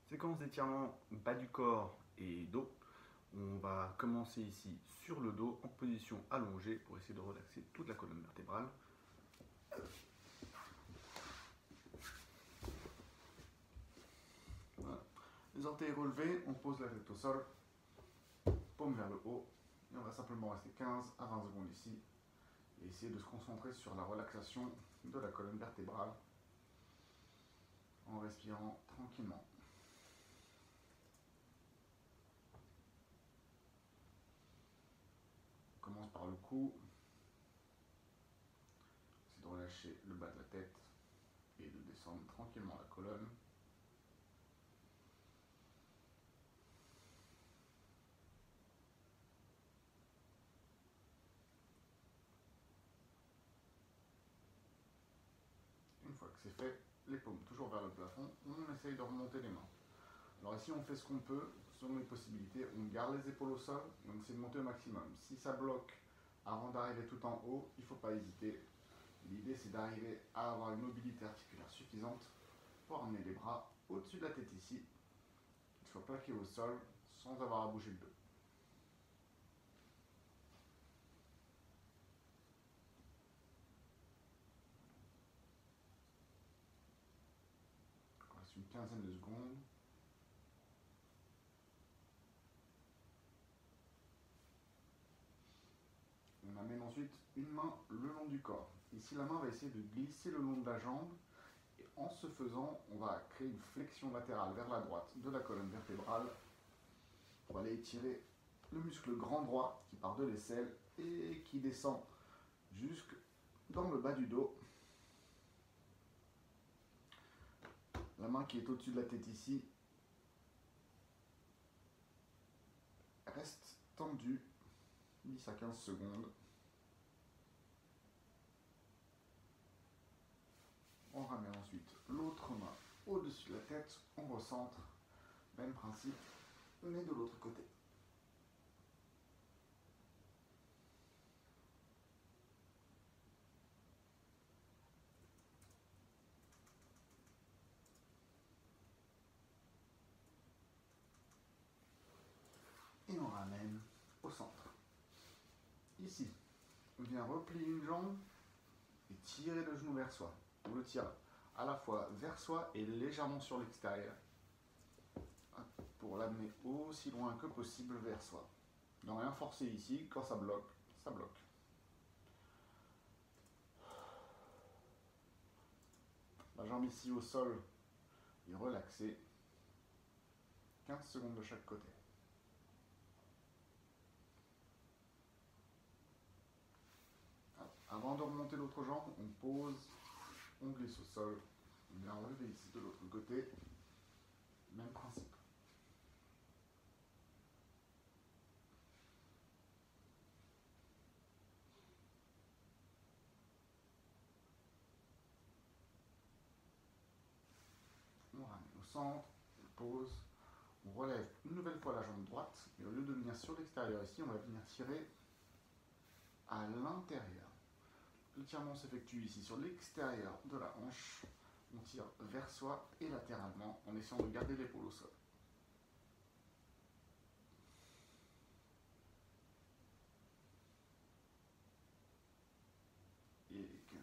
Séquence d'étirement bas du corps et dos. On va commencer ici sur le dos en position allongée pour essayer de relaxer toute la colonne vertébrale. Voilà. Les orteils relevés, on pose la tête au sol, paume vers le haut. Et on va simplement rester 15 à 20 secondes ici et essayer de se concentrer sur la relaxation de la colonne vertébrale en respirant tranquillement. On commence par le cou. C'est de relâcher le bas de la tête et de descendre tranquillement la colonne. Une fois que c'est fait, les paumes toujours vers le plafond, on essaye de remonter les mains. Alors ici on fait ce qu'on peut, selon les possibilités, on garde les épaules au sol et on essaie de monter au maximum. Si ça bloque avant d'arriver tout en haut, il ne faut pas hésiter. L'idée c'est d'arriver à avoir une mobilité articulaire suffisante pour amener les bras au-dessus de la tête ici, qu'ils soient plaqués au sol sans avoir à bouger le dos. Il reste une quinzaine de secondes. On amène ensuite une main le long du corps. Ici, la main va essayer de glisser le long de la jambe. Et en ce faisant, on va créer une flexion latérale vers la droite de la colonne vertébrale pour aller étirer le muscle grand droit qui part de l'aisselle et qui descend jusque dans le bas du dos. La main qui est au-dessus de la tête ici reste tendue 10 à 15 secondes. On ramène ensuite l'autre main au-dessus de la tête, on recentre, même principe, mais de l'autre côté. Et on ramène au centre. Ici, on vient replier une jambe et tirer le genou vers soi. On le tire à la fois vers soi et légèrement sur l'extérieur pour l'amener aussi loin que possible vers soi. Ne rien forcer ici, quand ça bloque, ça bloque. La jambe ici au sol est relaxée. 15 secondes de chaque côté. Avant de remonter l'autre jambe, on pose, on glisse au sol. On vient relever ici de l'autre côté. Même principe. On ramène au centre, on pose, on relève une nouvelle fois la jambe droite, et au lieu de venir sur l'extérieur ici, on va venir tirer à l'intérieur. L'étirement s'effectue ici sur l'extérieur de la hanche. On tire vers soi et latéralement en essayant de garder l'épaule au sol. Et 15.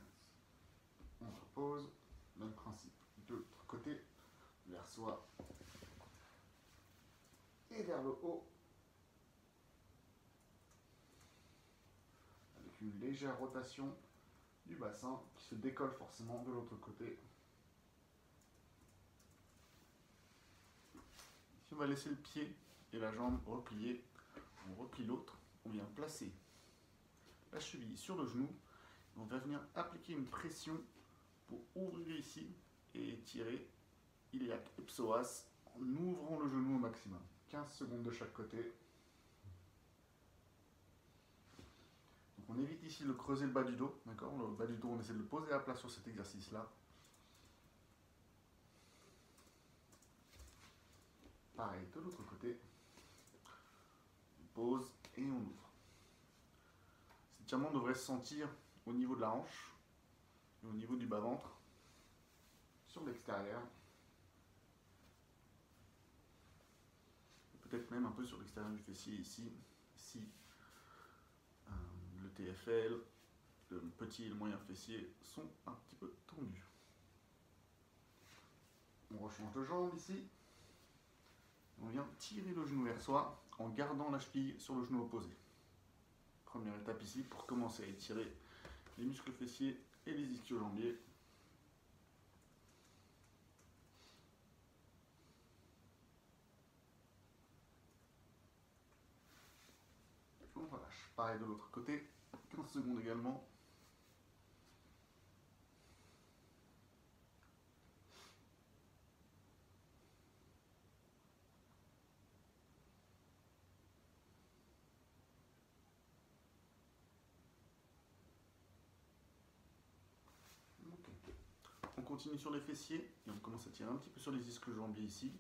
On repose, même principe. De l'autre côté, vers soi et vers le haut. Avec une légère rotation du bassin qui se décolle forcément de l'autre côté. Ici, on va laisser le pied et la jambe repliée. On replie l'autre. On vient placer la cheville sur le genou. On va venir appliquer une pression pour ouvrir ici et étirer iliaque et psoas en ouvrant le genou au maximum. 15 secondes de chaque côté. Donc on évite ici de creuser le bas du dos, d'accord? Le bas du dos, on essaie de le poser à plat sur cet exercice-là. Pareil de l'autre côté. On pose et on ouvre. Cet étirement devrait se sentir au niveau de la hanche et au niveau du bas-ventre, sur l'extérieur. peut-être même un peu sur l'extérieur du fessier ici, si le TFL, le petit et le moyen fessier sont un petit peu tendus. On rechange de jambe ici. On vient tirer le genou vers soi en gardant la cheville sur le genou opposé. Première étape ici pour commencer à étirer les muscles fessiers et les ischio-jambiers. On relâche. Pareil de l'autre côté. 15 secondes également. On continue sur les fessiers et on commence à tirer un petit peu sur les ischio-jambiers ici.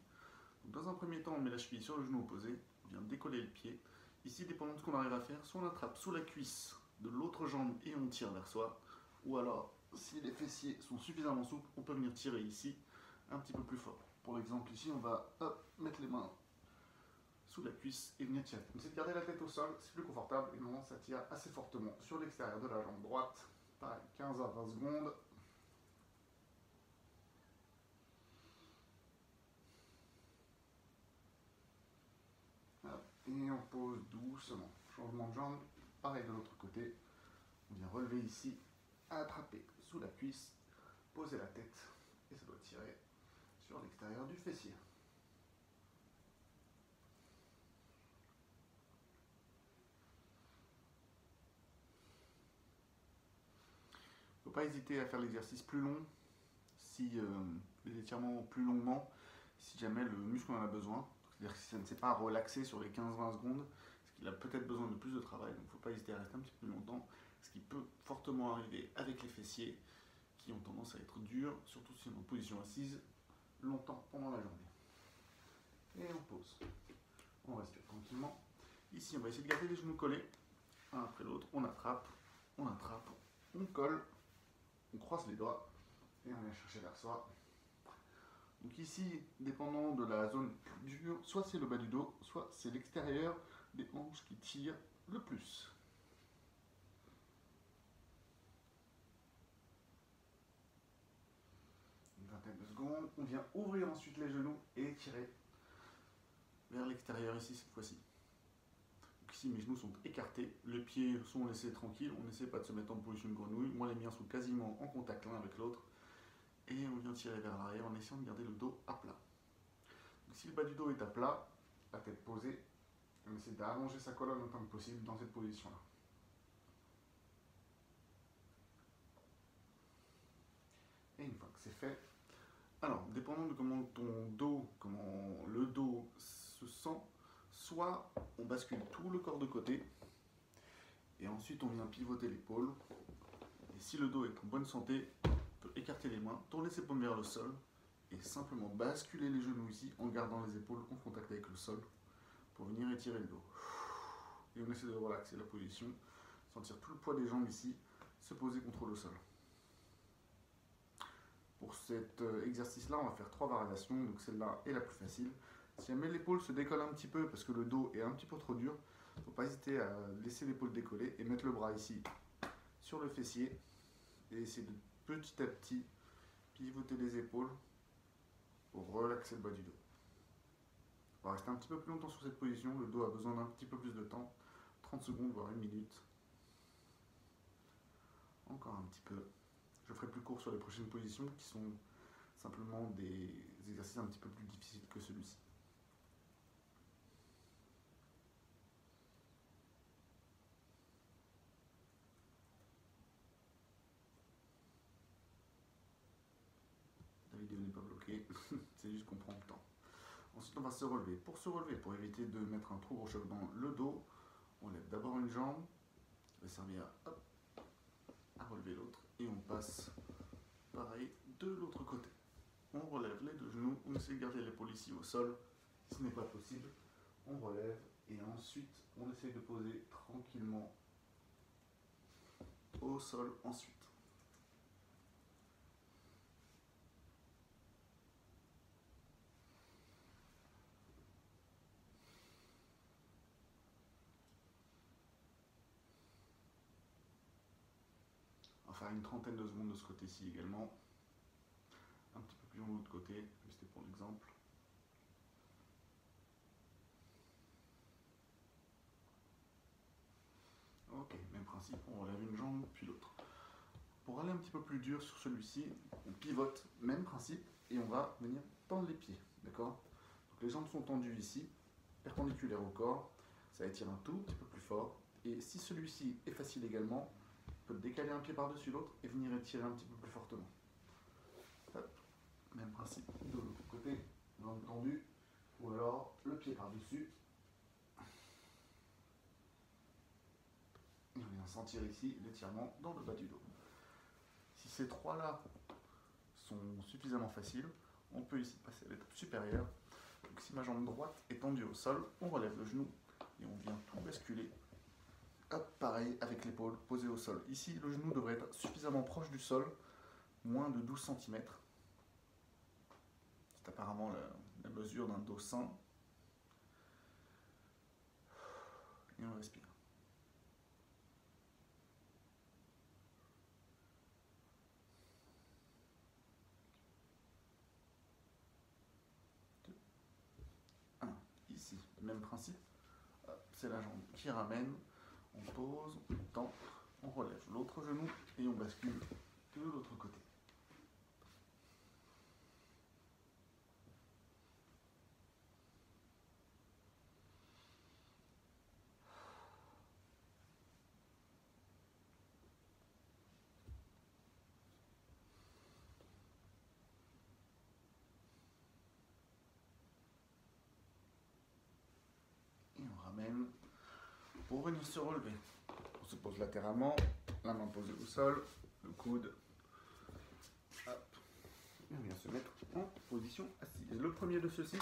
Donc dans un premier temps, on met la cheville sur le genou opposé, on vient décoller le pied. Ici, dépendant de ce qu'on arrive à faire, soit on attrape sous la cuisse de l'autre jambe et on tire vers soi, ou alors, si les fessiers sont suffisamment souples, on peut venir tirer ici un petit peu plus fort. Pour l'exemple ici, on va mettre les mains sous la cuisse et venir tirer. On essaie de garder la tête au sol, c'est plus confortable et maintenant ça tire assez fortement sur l'extérieur de la jambe droite. Pareil, 15 à 20 secondes. Et on pose doucement. Changement de jambe, pareil de l'autre côté. On vient relever ici, attraper sous la cuisse, poser la tête et ça doit tirer sur l'extérieur du fessier. Il ne faut pas hésiter à faire l'exercice plus long, les étirements plus longuement, si jamais le muscle en a besoin. C'est-à-dire que si ça ne s'est pas relaxé sur les 15-20 secondes, parce qu'il a peut-être besoin de plus de travail, donc il ne faut pas hésiter à rester un petit peu plus longtemps, ce qui peut fortement arriver avec les fessiers qui ont tendance à être durs, surtout si on est en position assise, longtemps pendant la journée. Et on pose. On respire tranquillement. Ici, on va essayer de garder les genoux collés, un après l'autre. On attrape, on colle, on croise les doigts et on vient chercher vers soi. Donc ici, dépendant de la zone plus dure, soit c'est le bas du dos, soit c'est l'extérieur des hanches qui tire le plus. Une vingtaine de secondes. On vient ouvrir ensuite les genoux et tirer vers l'extérieur ici cette fois-ci. Donc ici, mes genoux sont écartés, les pieds sont laissés tranquilles, on n'essaie pas de se mettre en position de grenouille. Moi, les miens sont quasiment en contact l'un avec l'autre. Et on vient tirer vers l'arrière en essayant de garder le dos à plat. Donc, si le bas du dos est à plat, la tête posée, on essaie d'allonger sa colonne autant que possible dans cette position-là. Et une fois que c'est fait, alors, dépendant de comment le dos se sent, soit on bascule tout le corps de côté, et ensuite on vient pivoter l'épaule. Et si le dos est en bonne santé, on peut écarter les mains, tourner ses paumes vers le sol, et simplement basculer les genoux ici en gardant les épaules en contact avec le sol pour venir étirer le dos. Et on essaie de relaxer la position, sentir tout le poids des jambes ici se poser contre le sol. Pour cet exercice-là, on va faire 3 variations, donc celle-là est la plus facile. Si jamais l'épaule se décolle un petit peu parce que le dos est un petit peu trop dur, il ne faut pas hésiter à laisser l'épaule décoller et mettre le bras ici sur le fessier et essayer de petit à petit pivoter les épaules pour relaxer le bas du dos. On va rester un petit peu plus longtemps sur cette position, le dos a besoin d'un petit peu plus de temps, 30 secondes voire 1 minute. Encore un petit peu. Je ferai plus court sur les prochaines positions qui sont simplement des exercices un petit peu plus difficiles que celui-ci. La vidéo n'est pas bloquée, c'est juste qu'on prend le temps. Ensuite on va se relever. Pour se relever, pour éviter de mettre un trop gros choc dans le dos, on lève d'abord une jambe, qui va servir à relever l'autre, et on passe pareil de l'autre côté. On relève les deux genoux, on essaie de garder l'épaule ici au sol. Si ce n'est pas possible, on relève et ensuite on essaie de poser tranquillement au sol ensuite. faire une trentaine de secondes de ce côté-ci également. Un petit peu plus long de l'autre côté, c'était pour l'exemple. Ok, même principe, on relève une jambe puis l'autre. Pour aller un petit peu plus dur sur celui-ci, on pivote, même principe, et on va venir tendre les pieds, d'accord? Donc les jambes sont tendues ici, perpendiculaires au corps, ça étire un tout petit peu plus fort, et si celui-ci est facile également, on peut décaler un pied par-dessus l'autre et venir étirer un petit peu plus fortement. Hop. Même principe de l'autre côté, jambes tendues, ou alors le pied par-dessus. Et on vient sentir ici l'étirement dans le bas du dos. Si ces trois-là sont suffisamment faciles, on peut ici passer à l'étape supérieure. Donc si ma jambe droite est tendue au sol, on relève le genou et on vient tout basculer. Hop, pareil avec l'épaule posée au sol. Ici, le genou devrait être suffisamment proche du sol, moins de 12 cm. C'est apparemment la mesure d'un dos sain. Et on respire. Ici, même principe, c'est la jambe qui ramène, on pose, on tend, on relève l'autre genou et on bascule de l'autre côté. Et on ramène pour venir se relever. On se pose latéralement, la main posée au sol, le coude. Hop. Et on vient se mettre en position assise. Le premier de ceux-ci,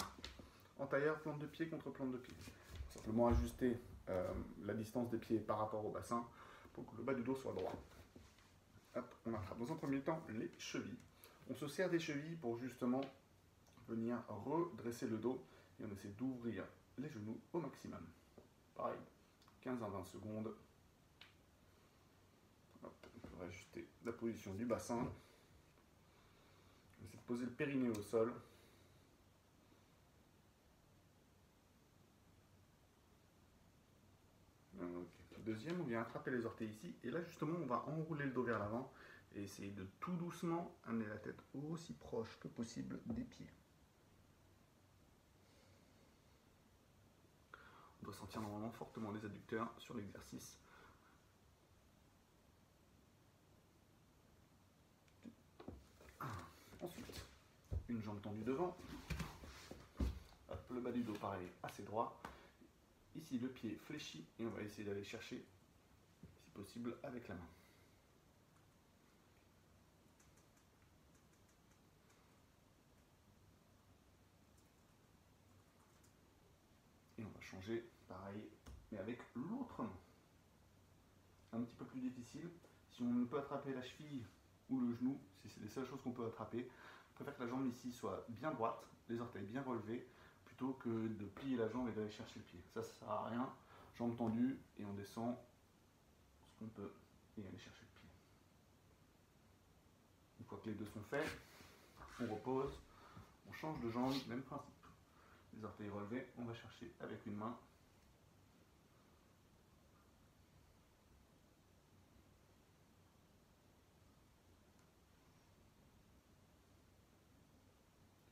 en tailleur, plante de pied contre plante de pied. Simplement ajuster la distance des pieds par rapport au bassin pour que le bas du dos soit droit. Hop, on attrape dans un premier temps les chevilles. On se sert des chevilles pour justement venir redresser le dos et on essaie d'ouvrir les genoux au maximum. Pareil, 15 à 20 secondes. Hop, on peut ajuster la position du bassin. On essaie de poser le périnée au sol. Okay. Deuxième, on vient attraper les orteils ici. Et là, justement, on va enrouler le dos vers l'avant et essayer de tout doucement amener la tête aussi proche que possible des pieds. On doit sentir normalement fortement les adducteurs sur l'exercice. Ensuite, une jambe tendue devant. Hop, le bas du dos, pareil, assez droit. Ici, le pied fléchi et on va essayer d'aller chercher, si possible, avec la main. Et on va changer, pareil, mais avec l'autre main. Un petit peu plus difficile. Si on ne peut attraper la cheville ou le genou, si c'est les seules choses qu'on peut attraper, je préfère que la jambe ici soit bien droite, les orteils bien relevés, plutôt que de plier la jambe et d'aller chercher le pied. Ça ne sert à rien. Jambe tendue et on descend ce qu'on peut et aller chercher le pied. Une fois que les deux sont faits, on repose, on change de jambe, même principe. Les orteils relevés, on va chercher avec une main.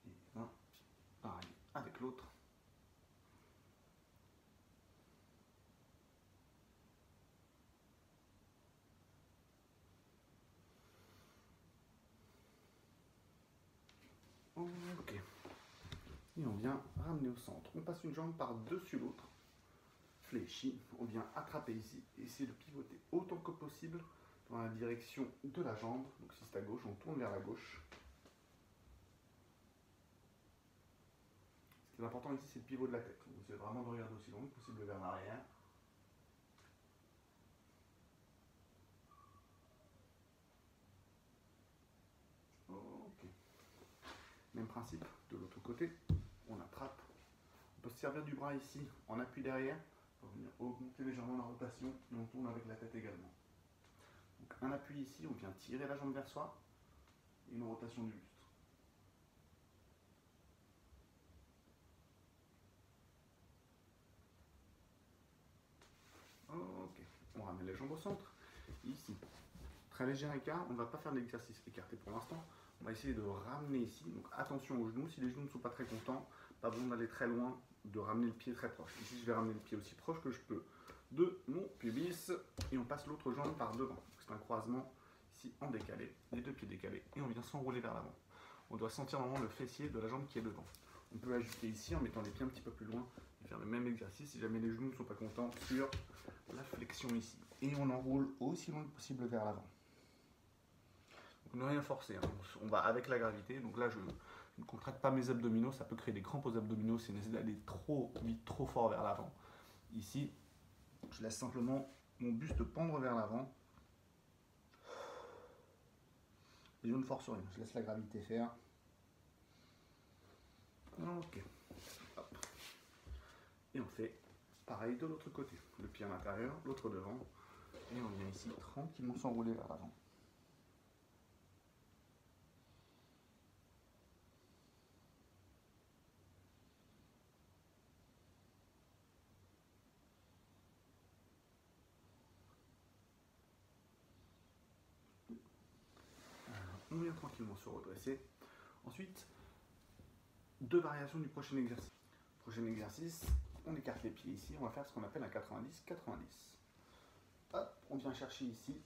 Et un, pareil, avec l'autre. Ok. Et on vient ramener au centre. On passe une jambe par-dessus l'autre. Fléchi. On vient attraper ici et essayer de pivoter autant que possible dans la direction de la jambe. Donc si c'est à gauche, on tourne vers la gauche. Ce qui est important ici, c'est le pivot de la tête. On essaie vraiment de regarder aussi loin que possible vers l'arrière. Ok. Même principe, de l'autre côté, on attrape. On peut se servir du bras ici en appui derrière pour venir augmenter légèrement la rotation et on tourne avec la tête également. Donc un appui ici, on vient tirer la jambe vers soi, et une rotation du buste. Ok, on ramène les jambes au centre. Ici, très léger écart, on ne va pas faire l'exercice écarté pour l'instant. On va essayer de ramener ici. Donc attention aux genoux, si les genoux ne sont pas très contents, pas besoin d'aller très loin, de ramener le pied très proche. Ici, je vais ramener le pied aussi proche que je peux de mon pubis et on passe l'autre jambe par devant. C'est un croisement ici en décalé, les deux pieds décalés et on vient s'enrouler vers l'avant. On doit sentir vraiment le fessier de la jambe qui est devant. On peut ajuster ici en mettant les pieds un petit peu plus loin et faire le même exercice si jamais les genoux ne sont pas contents sur la flexion ici. Et on enroule aussi loin que possible vers l'avant. Donc ne rien forcer, hein. On va avec la gravité. Donc là je ne contracte pas mes abdominaux, ça peut créer des crampes aux abdominaux si on essaie d'aller trop vite, trop fort vers l'avant. Ici, je laisse simplement mon buste pendre vers l'avant. Et je ne force rien, je laisse la gravité faire. Ok. Hop. Et on fait pareil de l'autre côté. Le pied à l'intérieur, l'autre devant. Et on vient ici tranquillement s'enrouler vers l'avant. On vient tranquillement se redresser. Ensuite, deux variations du prochain exercice. Prochain exercice, on écarte les pieds ici, on va faire ce qu'on appelle un 90-90. Hop, on vient chercher ici